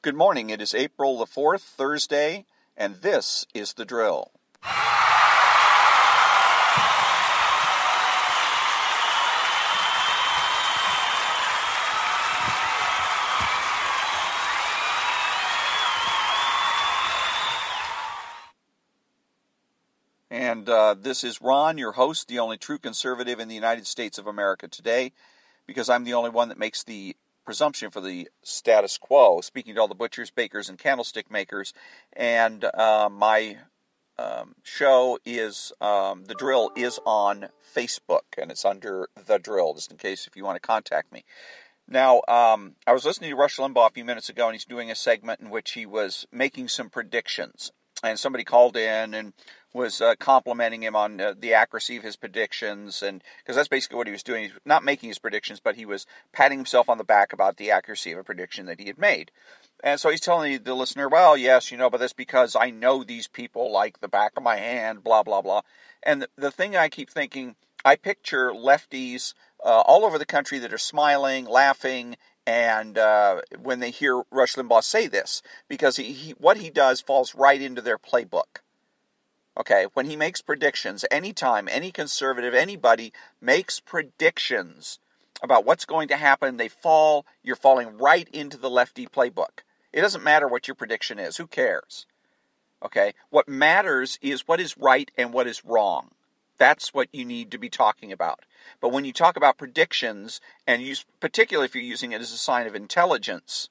Good morning. It is April the 4th, Thursday, and this is The Drill. And this is Ron, your host, the only true conservative in the United States of America today, because I'm the only one that makes the presumption for the status quo, speaking to all the butchers, bakers, and candlestick makers. And my show is, The Drill is on Facebook, and it's under The Drill, just in case if you want to contact me. Now, I was listening to Rush Limbaugh a few minutes ago, and he's doing a segment in which he was making some predictions. And somebody called in and was complimenting him on the accuracy of his predictions, and because that's basically what he was doing. He was not making his predictions, but he was patting himself on the back about the accuracy of a prediction that he had made. And so he's telling the listener, well, yes, but that's because I know these people like the back of my hand, blah, blah, blah. And the thing I keep thinking, I picture lefties all over the country that are smiling, laughing, and when they hear Rush Limbaugh say this, because what he does falls right into their playbook. Okay, when he makes predictions, anytime any conservative, anybody makes predictions about what's going to happen, you're falling right into the lefty playbook. It doesn't matter what your prediction is. Who cares? Okay, what matters is what is right and what is wrong. That's what you need to be talking about. But when you talk about predictions, and particularly if you're using it as a sign of intelligence,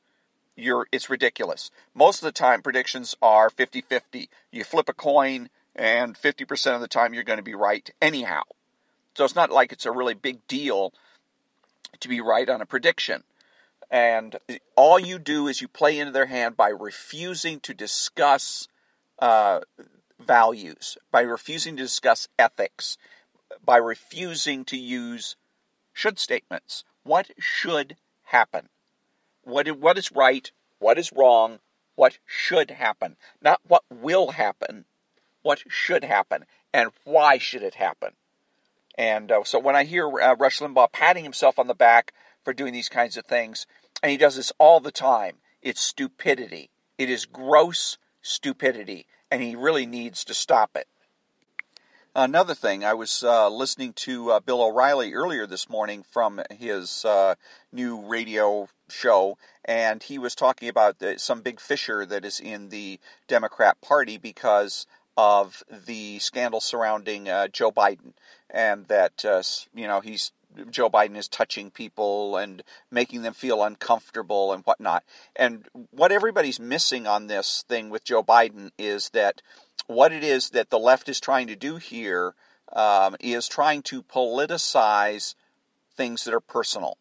it's ridiculous. Most of the time, predictions are 50-50. You flip a coin, and 50% of the time you're going to be right anyhow. So it's not like it's a really big deal to be right on a prediction. And all you do is you play into their hand by refusing to discuss values, by refusing to discuss ethics, by refusing to use should statements. What should happen? What is right? What is wrong? What should happen? Not what will happen. What should happen, and why should it happen? And so when I hear Rush Limbaugh patting himself on the back for doing these kinds of things, and he does this all the time, it's stupidity. It is gross stupidity, and he really needs to stop it. Another thing, I was listening to Bill O'Reilly earlier this morning from his new radio show, and he was talking about some big fissure that is in the Democrat Party because of the scandal surrounding Joe Biden, and that Joe Biden is touching people and making them feel uncomfortable and whatnot. And what everybody's missing on this thing with Joe Biden is that what it is that the left is trying to do here is trying to politicize things that are personal.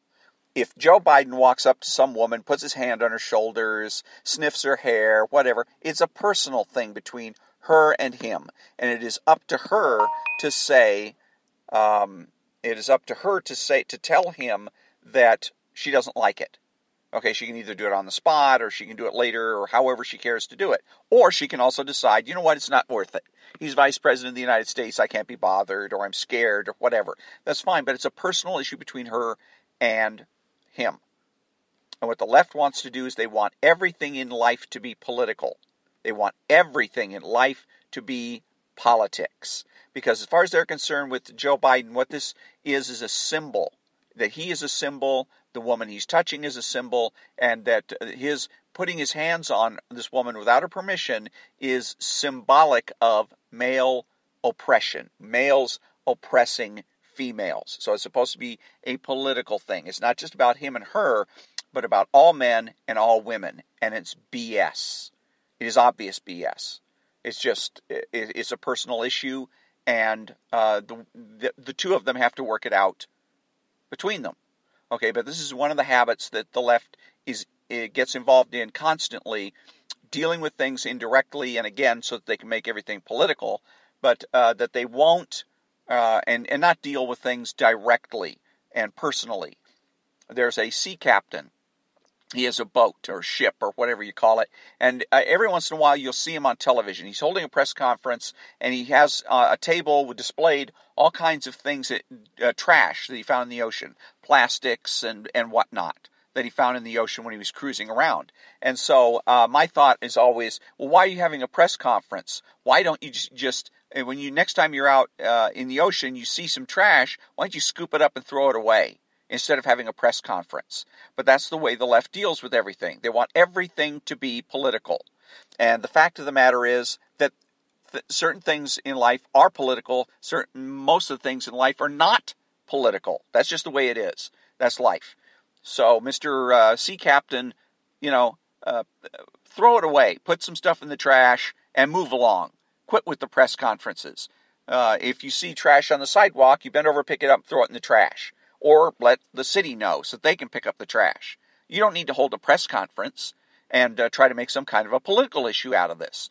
If Joe Biden walks up to some woman, puts his hand on her shoulders, sniffs her hair, whatever, it's a personal thing between her and him, and it is up to her to say, to tell him that she doesn't like it. Okay, she can either do it on the spot, or she can do it later, or however she cares to do it. Or she can also decide, you know what, it's not worth it. He's Vice President of the United States, I can't be bothered, or I'm scared, or whatever. That's fine, but it's a personal issue between her and him. And what the left wants to do is they want everything in life to be political. They want everything in life to be politics. Because as far as they're concerned with Joe Biden, what this is a symbol. That he is a symbol, the woman he's touching is a symbol, and that his putting his hands on this woman without her permission is symbolic of male oppression. Males oppressing females. So it's supposed to be a political thing. It's not just about him and her, but about all men and all women. And it's BS. It is obvious BS. It's a personal issue, and the two of them have to work it out between them. Okay, but this is one of the habits that the left gets involved in constantly, dealing with things indirectly, and again, so that they can make everything political, but that they won't, and not deal with things directly and personally. There's a sea captain. He has a boat or ship or whatever you call it. And every once in a while you'll see him on television. He's holding a press conference, and he has a table with displayed all kinds of things, trash that he found in the ocean, plastics and whatnot. that he found in the ocean when he was cruising around. And so my thought is always, well, why are you having a press conference? Why don't you just when you next time you're out in the ocean, you see some trash, why don't you scoop it up and throw it away instead of having a press conference? But that's the way the left deals with everything. They want everything to be political. And the fact of the matter is that certain things in life are political. Most of the things in life are not political. That's just the way it is. That's life. So, Mr. Sea Captain, throw it away. Put some stuff in the trash and move along. Quit with the press conferences. If you see trash on the sidewalk, you bend over, pick it up, throw it in the trash. Or let the city know so that they can pick up the trash. You don't need to hold a press conference and try to make some kind of a political issue out of this.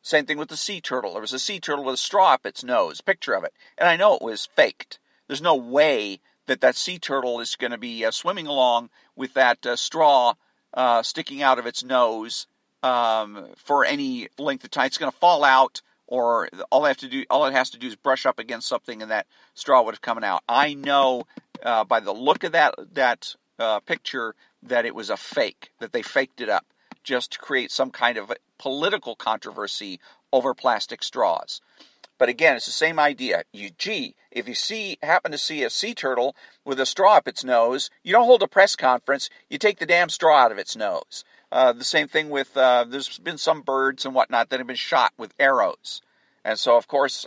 Same thing with the sea turtle. There was a sea turtle with a straw up its nose, picture of it. And I know it was faked. There's no way that sea turtle is going to be swimming along with that straw sticking out of its nose for any length of time. It's going to fall out, or all it has to do is brush up against something, and that straw would have come out. I know by the look of that picture that it was a fake, that they faked it up just to create some kind of political controversy over plastic straws. But again, it's the same idea. If you happen to see a sea turtle with a straw up its nose, you don't hold a press conference. You take the damn straw out of its nose. The same thing with, there's been some birds and whatnot that have been shot with arrows. And so, of course,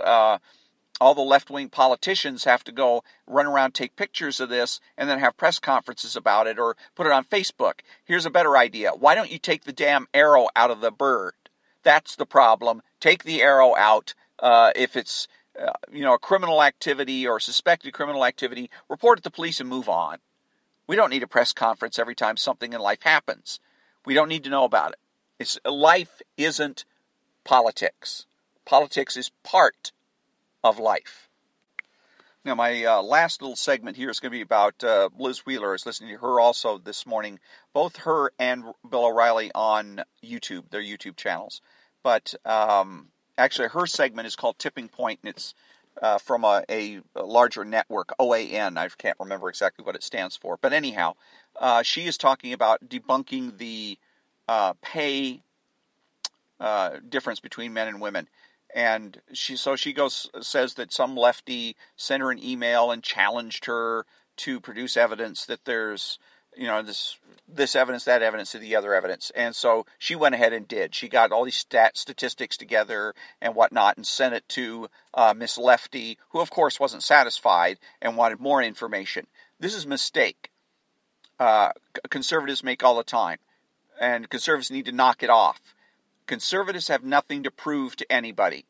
all the left-wing politicians have to go run around, take pictures of this, and then have press conferences about it or put it on Facebook. Here's a better idea. Why don't you take the damn arrow out of the bird? That's the problem. Take the arrow out. If it's, a criminal activity or suspected criminal activity, report it to police and move on. We don't need a press conference every time something in life happens. We don't need to know about it. Life isn't politics. Politics is part of life. Now, my last little segment here is going to be about Liz Wheeler. I was listening to her also this morning, both her and Bill O'Reilly on YouTube, their YouTube channels. But actually, her segment is called Tipping Point, and it's from a larger network, OAN. I can't remember exactly what it stands for. But anyhow, she is talking about debunking the pay difference between men and women. And she says that some lefty sent her an email and challenged her to produce evidence that there's, this evidence, that evidence, and the other evidence. And so she went ahead and did. She got all these statistics together and whatnot and sent it to Miss Lefty, who of course wasn't satisfied and wanted more information. This is a mistake. Conservatives make all the time. And conservatives need to knock it off. Conservatives have nothing to prove to anybody,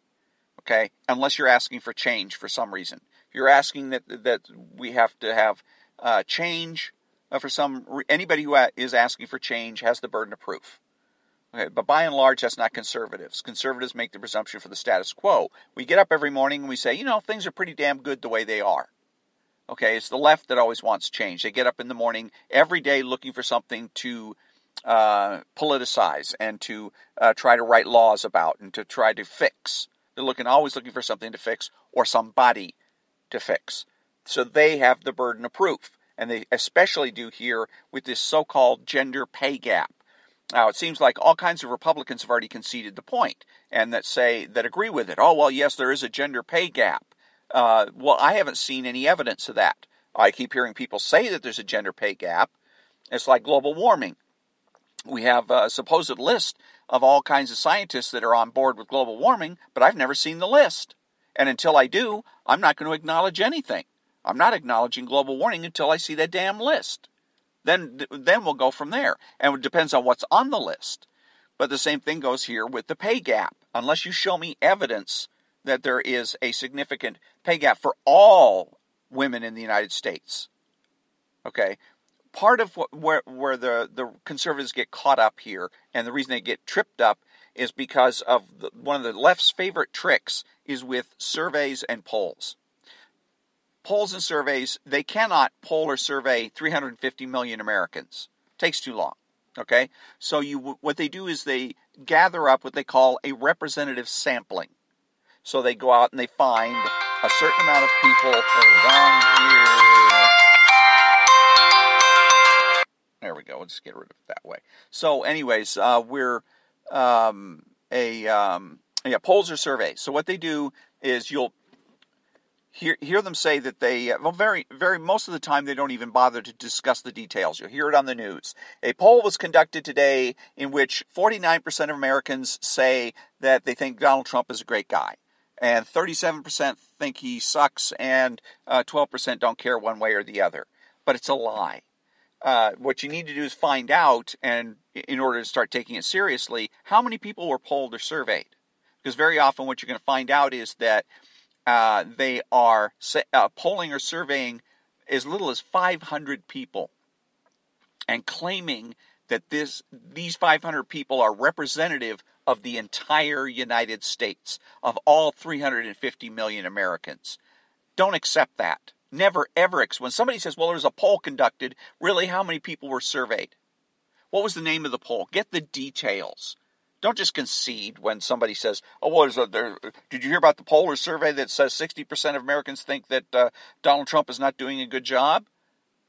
okay, unless you're asking for change for some reason. If you're asking that we have to have change anybody who is asking for change has the burden of proof. Okay, but by and large, that's not conservatives. Conservatives make the presumption for the status quo. We get up every morning and we say, things are pretty damn good the way they are. Okay, it's the left that always wants change. They get up in the morning every day looking for something to politicize and to try to write laws about and to try to fix. They're always looking for something to fix or somebody to fix. So they have the burden of proof. And they especially do here with this so-called gender pay gap. Now, it seems like all kinds of Republicans have already conceded the point and that agree with it. Oh, well, yes, there is a gender pay gap. Well, I haven't seen any evidence of that. I keep hearing people say that there's a gender pay gap. It's like global warming. We have a supposed list of all kinds of scientists that are on board with global warming, but I've never seen the list. And until I do, I'm not going to acknowledge anything. I'm not acknowledging global warming until I see that damn list. Then we'll go from there. And it depends on what's on the list. But the same thing goes here with the pay gap. Unless you show me evidence that there is a significant pay gap for all women in the United States. Okay? Part of where the conservatives get caught up here, and the reason they get tripped up, is because of one of the left's favorite tricks is with surveys and polls. Polls and surveys, they cannot poll or survey 350 million Americans. It takes too long. Okay? So what they do is they gather up what they call a representative sampling. So they go out and they find a certain amount of people. Hold on here. There we go. We'll just get rid of it that way. So anyways, we're polls or surveys. So what they do is you'll hear them say that they, most of the time they don't even bother to discuss the details. You'll hear it on the news. A poll was conducted today in which 49% of Americans say that they think Donald Trump is a great guy. And 37% think he sucks, and 12% don't care one way or the other. But it's a lie. What you need to do is find out, and in order to start taking it seriously, how many people were polled or surveyed. Because very often what you're going to find out is that they are polling or surveying as little as 500 people and claiming that these 500 people are representative of the entire United States, of all 350 million Americans. Don't accept that. Never, ever. When somebody says, well, there's a poll conducted, really, how many people were surveyed? What was the name of the poll? Get the details. Don't just concede when somebody says, oh, well, did you hear about the poll or survey that says 60% of Americans think that Donald Trump is not doing a good job?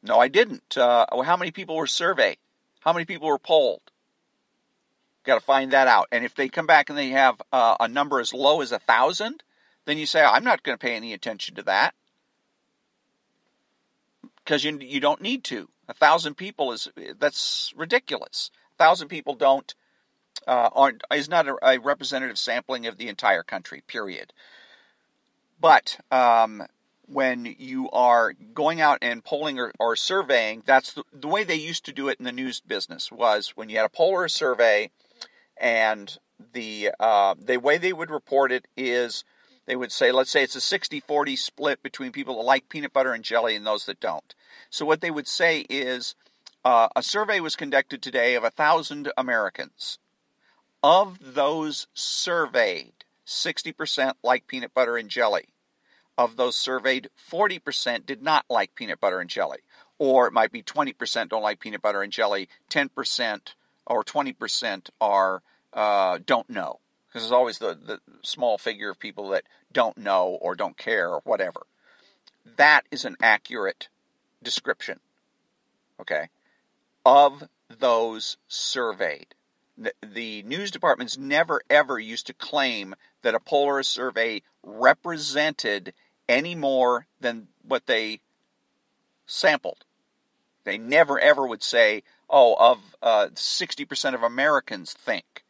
No, I didn't. How many people were surveyed? How many people were polled? Got to find that out. And if they come back and they have a number as low as 1,000, then you say, I'm not going to pay any attention to that. Because you don't need to. 1,000 people that's ridiculous. 1,000 people is not a representative sampling of the entire country, period. But when you are going out and polling or surveying, that's the way they used to do it in the news business, was when you had a poll or a survey, and the way they would report it is they would say, let's say it's a 60-40 split between people that like peanut butter and jelly and those that don't. So what they would say is a survey was conducted today of 1,000 Americans. Of those surveyed, 60% like peanut butter and jelly. Of those surveyed, 40% did not like peanut butter and jelly. Or it might be 20% don't like peanut butter and jelly, 10% or 20% are don't know. Because there's always the small figure of people that don't know or don't care or whatever. That is an accurate description, okay, of those surveyed. The news departments never, ever used to claim that a poll or a survey represented any more than what they sampled. They never, ever would say, of 60% of Americans think.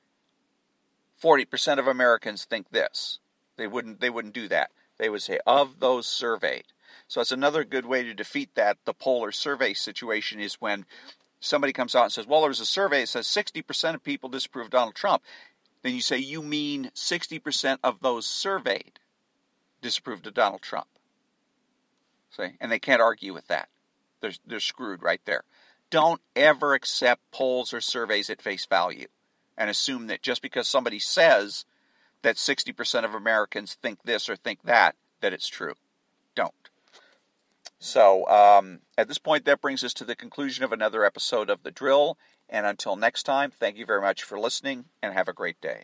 40% of Americans think this. They wouldn't do that. They would say, of those surveyed. So that's another good way to defeat that, the poll or survey situation, is when somebody comes out and says, well, there's a survey that says 60% of people disapprove of Donald Trump. Then you say, you mean 60% of those surveyed disapproved of Donald Trump. See? And they can't argue with that. They're screwed right there. Don't ever accept polls or surveys at face value and assume that just because somebody says that 60% of Americans think this or think that it's true. Don't. So, at this point, that brings us to the conclusion of another episode of The Drill. And until next time, thank you very much for listening, and have a great day.